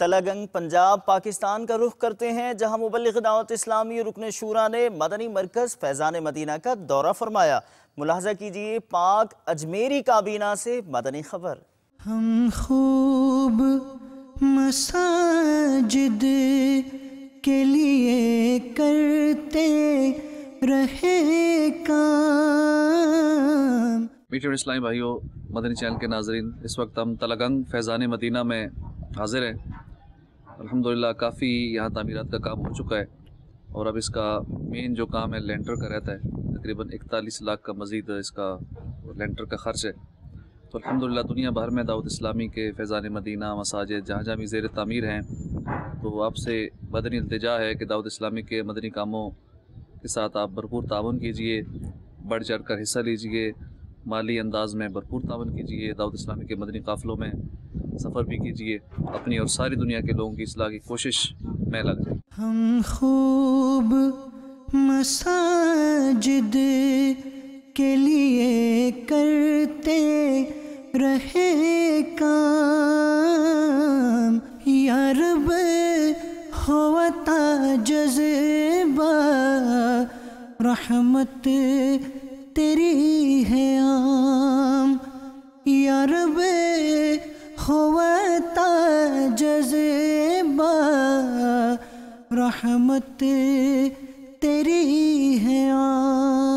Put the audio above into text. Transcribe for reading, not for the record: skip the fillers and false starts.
تلہ گنگ پنجاب پاکستان کا رخ کرتے ہیں، جہاں مبلغ دعوت اسلامی رکن شورا نے مدنی مرکز فیضان مدینہ کا دورہ فرمایا۔ ملاحظہ کیجئے پاک اجمیری کابینہ سے مدنی خبر۔ ہم خوب مساجد کے لیے کرتے رہے کام۔ میٹھے اور اسلامی بھائیوں، مدنی چینل کے ناظرین، اس وقت ہم تلہ گنگ فیضان مدینہ میں حاضر ہیں۔ الحمدللہ کافی یہاں تعمیرات کا کام ہو چکا ہے، اور اب اس کا مین جو کام ہے لینٹر کا رہتا ہے۔ تقریباً 41 لاکھ کا مزید اس کا لینٹر کا خرچ ہے۔ تو الحمدللہ دنیا بھر میں دعوت اسلامی کے فیضان مدینہ مساجد جہاں جہاں بھی زیر تعمیر ہیں، تو آپ سے مدنی التجا ہے کہ دعوت اسلامی کے مدنی کاموں کے ساتھ آپ بھرپور تعاون کیجئے، بڑھ چڑھ کر حصہ لیجئے، مالی انداز میں بھرپور تعاون کیجئے، دعوت اسلامی کے مدنی قافلوں میں سفر بھی کیجئے، اپنی اور ساری دنیا کے لوگوں کی اصلاح کی کوشش میں لگ جائیں۔ ہم خوب مساجد کے لیے کرتے رہے کام، یا رب ہوتا جذبہ رحمت تیری ہے عام، یا رب ہوتا جذبہ رحمت تیری ہے عام۔